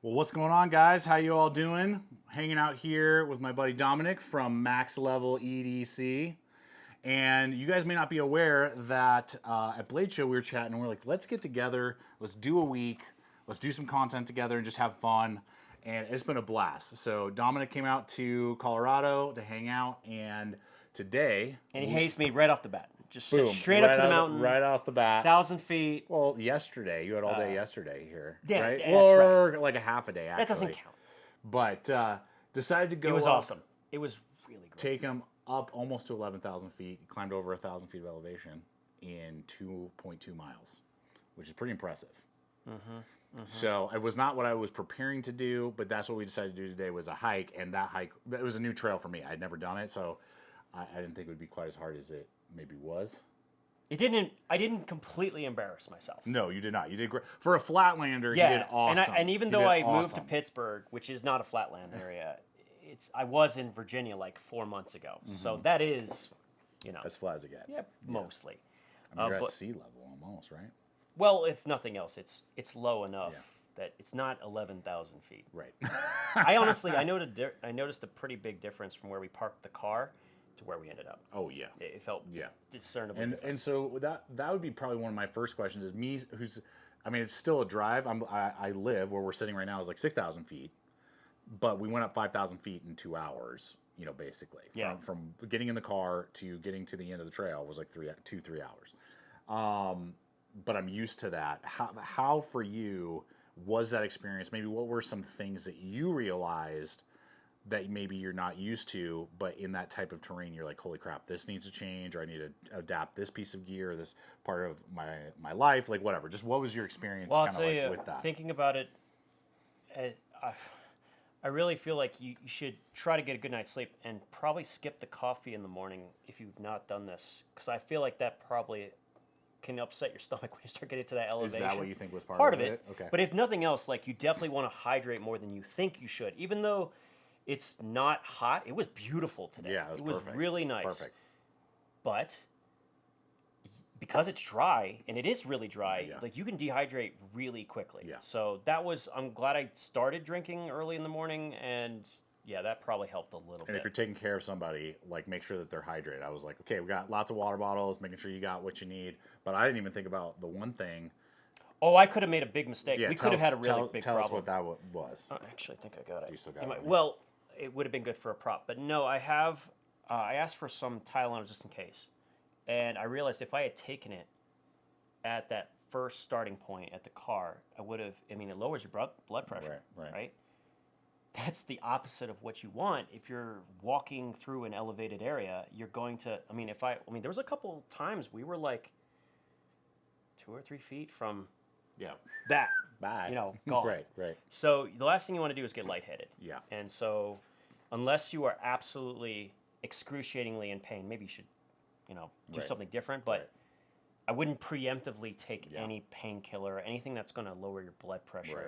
Well, what's going on, guys? How you all doing? Hanging out here with my buddy Dominic from Maxleveledc. And you guys may not be aware that at Blade Show we were chatting and we're like, let's get together, let's do a week, let's do some content together and just have fun. And it's been a blast. So Dominic came out to Colorado to hang out, and today... And he hazed me right off the bat. Just boom, straight up to the mountain. Right off the bat. 1,000 feet. Well, yesterday. You had all day yesterday here. Yeah, right? that's or right. like a half a day, actually. That doesn't count. But decided to go It was up, awesome. It was really great. take him up almost to 11,000 feet. He climbed over 1,000 feet of elevation in 2.2 miles, which is pretty impressive. So it was not what I was preparing to do, but that's what we decided to do today was a hike. And that hike, it was a new trail for me. I'd never done it, so I didn't think it would be quite as hard as it maybe was. I didn't completely embarrass myself. No, you did not. You did great. For a flatlander, Yeah, you did awesome. and even You though did I moved to awesome. Pittsburgh, which is not a flatland area, I was in Virginia like 4 months ago. So that is, As flat as it gets. yeah, mostly. I mean, you're but- at sea level almost, right? Well, if nothing else, it's low enough that it's not 11,000 feet. Right. I honestly, I noticed a pretty big difference from where we parked the car to where we ended up. Oh, yeah. It felt discernible. And so that would be probably one of my first questions is me, it's still a drive. I live where we're sitting right now is like 6,000 feet, but we went up 5,000 feet in 2 hours, basically. Yeah. From getting in the car to getting to the end of the trail was like 3 hours. But I'm used to that. How for you was that experience? Maybe what were some things that you realized that maybe you're not used to, but in that type of terrain, you're like, holy crap, this needs to change, or I need to adapt this piece of gear, this part of my life, like whatever. Just what was your experience Well, I'll kind tell of you, with that? thinking about it, I really feel like you should try to get a good night's sleep and probably skip the coffee in the morning if you've not done this, because I feel like that probably can upset your stomach when you start getting to that elevation. Is that what you think was part of it? Okay. But if nothing else, like you definitely want to hydrate more than you think you should. Even though it's not hot, it was beautiful today. Yeah, it was perfect. Really nice. Perfect. But because it's dry, and it is really dry, like you can dehydrate really quickly. Yeah. So I'm glad I started drinking early in the morning, and that probably helped a little bit. And if you're taking care of somebody, like make sure that they're hydrated. I was like, okay, we got lots of water bottles, making sure you got what you need. But I didn't even think about the one thing. Oh, I could have made a big mistake. Yeah, We could have had a really big tell problem. us what that was. Actually, I think I got it. You still got it? Well, it would have been good for a prop, but no, I have. I asked for some Tylenol just in case, and I realized if I had taken it at that first starting point at the car, I would have. I mean, it lowers your blood pressure, right? That's the opposite of what you want. If you're walking through an elevated area, you're going to. There was a couple times we were like 2 or 3 feet from that. Bye. Gone. Right. So the last thing you want to do is get lightheaded. Yeah. And so unless you are absolutely excruciatingly in pain, maybe you should, do something different. But I wouldn't preemptively take any painkiller or anything that's going to lower your blood pressure. Right.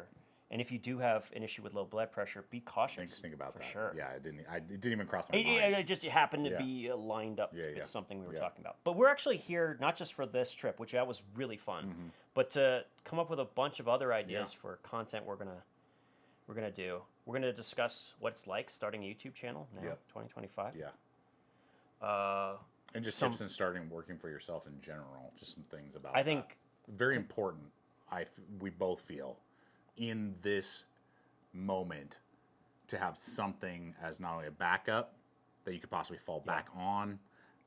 And if you do have an issue with low blood pressure, be cautious. Think about for that. Sure. Yeah, it didn't even cross my mind. It just happened to be lined up with something we were talking about. But we're actually here not just for this trip, which that was really fun, but to come up with a bunch of other ideas for content we're gonna do. We're gonna discuss what it's like starting a YouTube channel now, 2025. Yeah. And just tips in starting working for yourself in general. Just some things about. I think very important. We both feel in this moment to have something as not only a backup that you could possibly fall back on,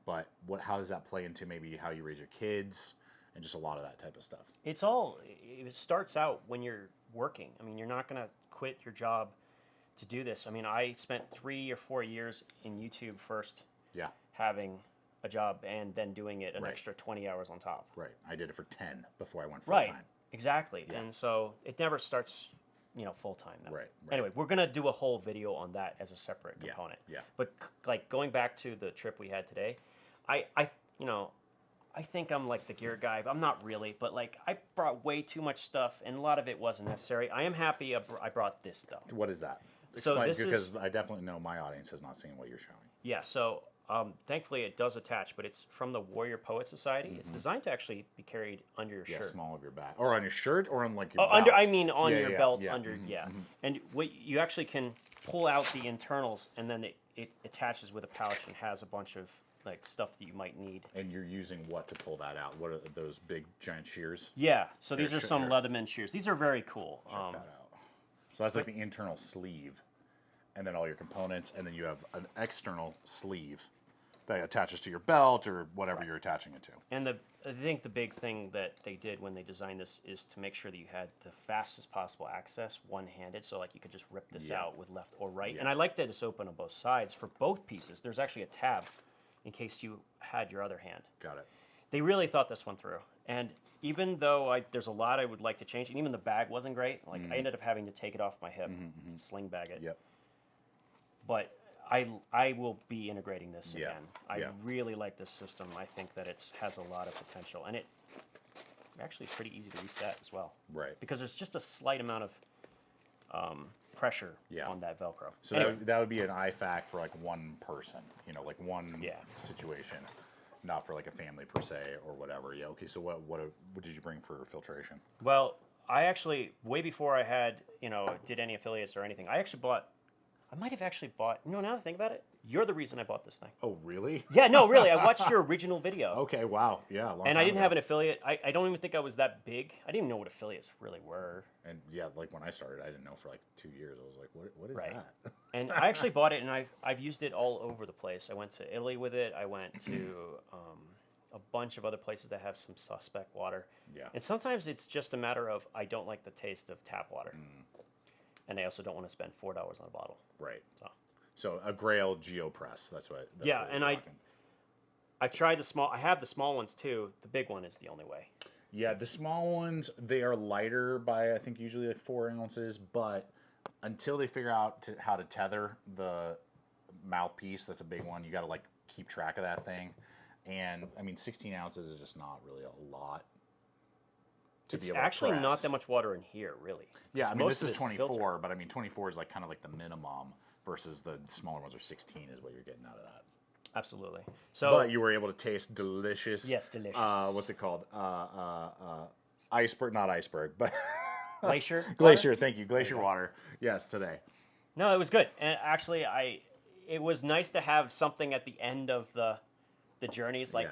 but how does that play into maybe how you raise your kids and just a lot of that type of stuff. It starts out when you're working. I mean, you're not going to quit your job to do this. I mean, I spent 3 or 4 years in YouTube first, having a job and then doing it an extra 20 hours on top. Right. I did it for 10 before I went full time. Exactly. Yeah. And so it never starts, full time now. Right. Anyway, we're going to do a whole video on that as a separate component. Yeah. But like going back to the trip we had today, I think I'm like the gear guy, but I'm not really. But like I brought way too much stuff, and a lot of it wasn't necessary. I am happy I brought this though. What is that? So Explain, this because I definitely know my audience has not seen what you're showing. Yeah. So Thankfully, it does attach, but it's from the Warrior Poet Society. It's designed to actually be carried under your shirt. small of your back, or on your shirt, or on like your belt. Under. I mean, on your belt, yeah. under. And what you actually can pull out the internals, and then it attaches with a pouch and has a bunch of like stuff that you might need. And you're using what to pull that out? What are those big giant shears? Yeah. So these are some Leatherman shears. These are very cool. Check that out. So that's like the internal sleeve, and then all your components, and then you have an external sleeve that attaches to your belt or whatever you're attaching it to. And I think the big thing that they did when they designed this is to make sure that you had the fastest possible access one-handed, so like you could just rip this out with left or right. And I like that it's open on both sides for both pieces. There's actually a tab in case you had your other hand. Got it. They really thought this one through. And even though there's a lot I would like to change, and even the bag wasn't great, like I ended up having to take it off my hip, sling bag it. Yep. But I will be integrating this Yeah. again. I really like this system. I think that it has a lot of potential, and it actually is pretty easy to reset as well. Right. Because there's just a slight amount of pressure on that Velcro. So Anyway, that would be an IFAC for like one person, like one situation, not for like a family per se or whatever. Yeah. Okay. So what did you bring for filtration? well, I actually way before I had did any affiliates or anything, I might have actually bought. No, now that I think about it, you're the reason I bought this thing. Oh, really? Yeah, no, really. I watched your original video. Okay. Wow. Yeah. And I didn't have an affiliate. I don't even think I was that big. I didn't even know what affiliates really were. And yeah, like when I started, I didn't know for like 2 years. I was like, what is that? And I actually bought it, and I've used it all over the place. I went to Italy with it. I went to a bunch of other places that have some suspect water. Yeah. And sometimes it's just a matter of I don't like the taste of tap water. And I also don't want to spend $4 on a bottle. Right. So a Grail GeoPress. That's what. That's Yeah, what and I tried the small. I have the small ones too. The big one is the only way. Yeah, the small ones, they are lighter by I think usually like 4 ounces, but until they figure out how to tether the mouthpiece, that's a big one. You got to like keep track of that thing, and I mean 16 ounces is just not really a lot. It's actually not that much water in here, really. Yeah, I mean this is 24, filtered. but I mean 24 is like kind of like the minimum versus the smaller ones are 16 is what you're getting out of that. Absolutely. So, but you were able to taste delicious. Yes, delicious. What's it called? Iceberg, not iceberg, but glacier. Glacier. Thank you, glacier water. Yes, today. No, it was good, and actually, it was nice to have something at the end of the journeys, like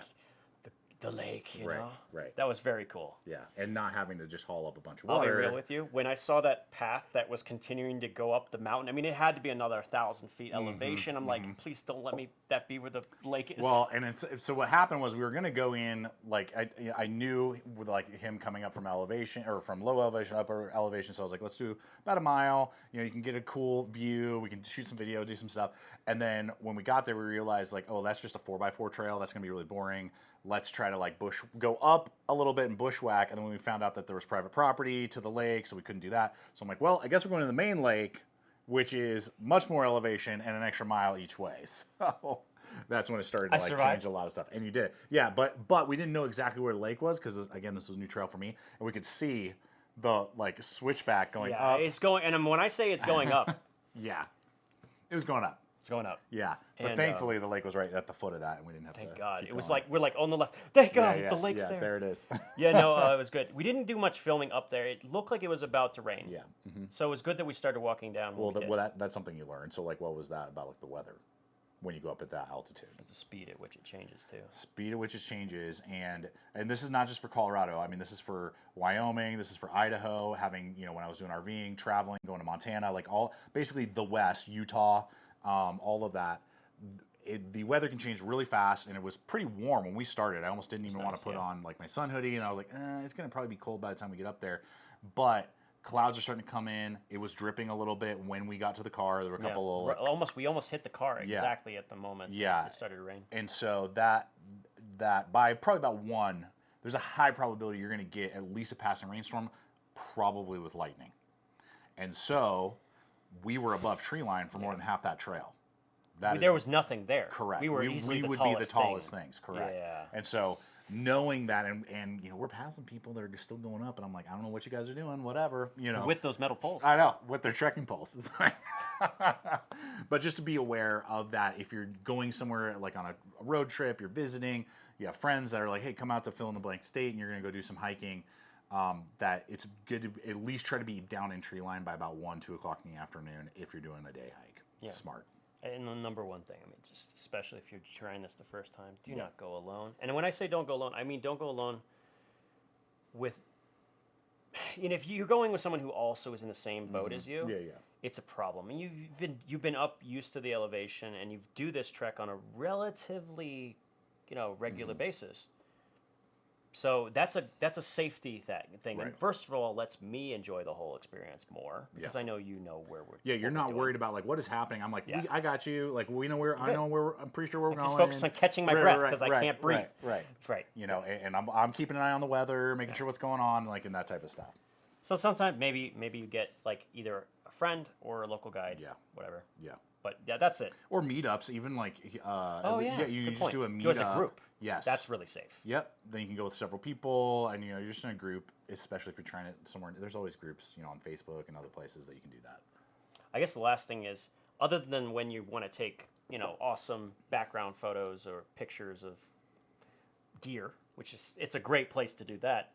the lake. You know, right. That was very cool. Yeah, and not having to just haul up a bunch of I'll water. be real with you. When I saw that path that was continuing to go up the mountain, I mean, it had to be another 1,000 feet elevation. I'm like, please don't let that be where the lake is. Well, and so what happened was we were going to go in, like, I knew with like him coming up from elevation or from low elevation, upper elevation. So I was like, let's do about a mile. You can get a cool view. We can shoot some video, do some stuff. And then when we got there, we realized like, oh, that's just a 4x4 trail. That's going to be really boring. Let's try to like go up a little bit and bushwhack. And then when we found out that there was private property to the lake, so we couldn't do that. So I'm like, well, I guess we're going to the main lake, which is much more elevation and an extra mile each way. So that's when it started to like change a lot of stuff. And you did. Yeah, but we didn't know exactly where the lake was because again, this was a new trail for me. And we could see the like switchback going up. It's going, and when I say it's going up. Yeah. It was going up. It's going up. Yeah, but thankfully the lake was right at the foot of that, and we didn't have to. Thank God. It was going. like we're like on the left. Thank God, the lake's there. There it is. Yeah, no, it was good. We didn't do much filming up there. It looked like it was about to rain. Yeah. So it was good that we started walking down. Well, that's something you learned. So, like, what was that about, like the weather, when you go up at that altitude? The speed at which it changes too. Speed at which it changes, and this is not just for Colorado. I mean, this is for Wyoming. This is for Idaho. Having when I was doing RVing, traveling, going to Montana, like basically the West, Utah, all of that. The weather can change really fast, and it was pretty warm when we started. I almost didn't even want to put on like my sun hoodie, and I was like, it's going to probably be cold by the time we get up there. But clouds are starting to come in. It was dripping a little bit when we got to the car. There were a couple of we almost hit the car exactly at the moment it started to rain. And so that by probably about 1, there's a high probability you're going to get at least a passing rainstorm, probably with lightning. And so we were above tree line for more than half that trail. There was nothing there. Correct. We were easily we would be the tallest things. Correct. Yeah. And so knowing that, and you know, we're passing people that are still going up, and I'm like, I don't know what you guys are doing, whatever, you know. With those metal poles. I know, with their trekking poles. But just to be aware of that, if you're going somewhere like on a road trip, you're visiting, you have friends that are like, hey, come out to fill in the blank state, and you're going to go do some hiking, that it's good to at least try to be down in tree line by about 1, 2 o'clock in the afternoon if you're doing a day hike. Yeah. Smart. And the number one thing, I mean, just especially if you're trying this the first time, do not go alone. And when I say don't go alone, I mean don't go alone with, you know, if you're going with someone who also is in the same boat as you, it's a problem. And you've been up used to the elevation, and you do this trek on a relatively, you know, regular basis. So that's a safety thing. Right. And first of all, lets me enjoy the whole experience more because I know you know where we're. Yeah, you're not worried about like what is happening. I'm like, I got you. Like we know where. Good. I know where. I'm pretty sure where we're going. Just focus on catching my breath because I can't breathe. Right. You know, and I'm keeping an eye on the weather, making sure what's going on, like, and that type of stuff. So sometimes maybe you get like either a friend or a local guide. Yeah. Whatever. Yeah. But yeah, that's it. Or meetups, even like. You just do a meetup. Go as a group. Yes. That's really safe. Yep. Then you can go with several people, and you know, you're just in a group, especially if you're trying it somewhere. There's always groups, you know, on Facebook and other places that you can do that. I guess the last thing is, other than when you want to take, you know, awesome background photos or pictures of gear, which is, it's a great place to do that.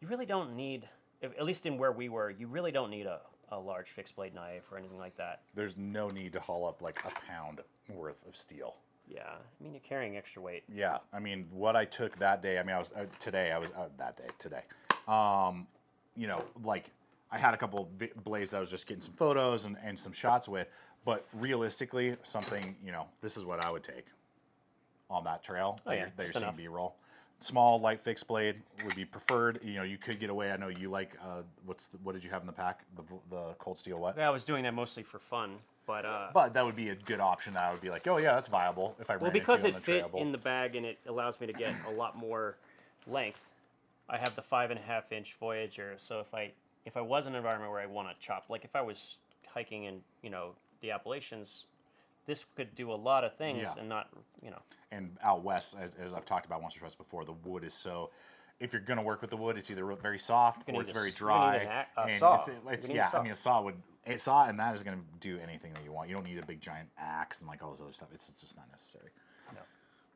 You really don't need, at least in where we were, you really don't need a large fixed blade knife or anything like that. There's no need to haul up like a pound worth of steel. Yeah, I mean, you're carrying extra weight. Yeah, I mean, what I took that day, I mean, today, you know, like, I had a couple blades that I was just getting some photos and some shots with, but realistically, something, you know, this is what I would take on that trail that you're seeing B-roll. Small, light fixed blade would be preferred. You know, you could get away. I know you like, what did you have in the pack? The cold steel what? Yeah, I was doing that mostly for fun. But that would be a good option that I would be like, oh yeah, that's viable if I ran into because on it the fit trail. in the bag and it allows me to get a lot more length. I have the 5.5-inch Voyager, so if I was in an environment where I want to chop, like if I was hiking in, you know, the Appalachians, this could do a lot of things and not, you know. And out west, as I've talked about once or twice before, the wood is so. If you're gonna work with the wood, it's either very soft or it's very dry. A saw. I mean, a saw and that is gonna do anything that you want. You don't need a big giant axe and like all this other stuff. It's just not necessary. No.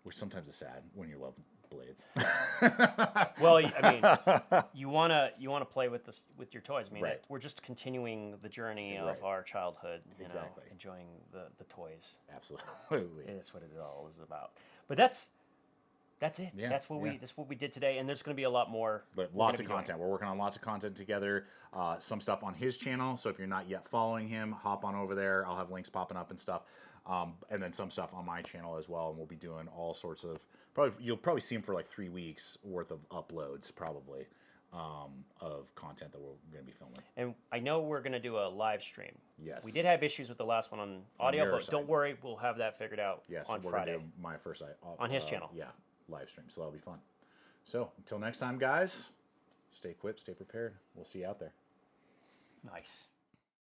Which sometimes is sad when you love blades. Well, I mean, you wanna play with your toys. I mean, Right. we're just continuing the journey of our childhood. You know, enjoying the toys. Absolutely. That's what it all is about. But that's it. Yeah, that's what we did today, and there's going to be a lot more. But lots of content. We're working on lots of content together. Some stuff on his channel. So if you're not yet following him, hop on over there. I'll have links popping up and stuff. And then some stuff on my channel as well. And we'll be doing all sorts of. You'll probably see him for like 3 weeks worth of uploads, probably, of content that we're going to be filming. And I know we're going to do a live stream. Yes. We did have issues with the last one on audio, but don't worry, we'll have that figured out on we're Friday. Gonna do my first on his channel. Yeah. Live stream, so that'll be fun. So until next time, guys, stay equipped, stay prepared. We'll see you out there. Nice.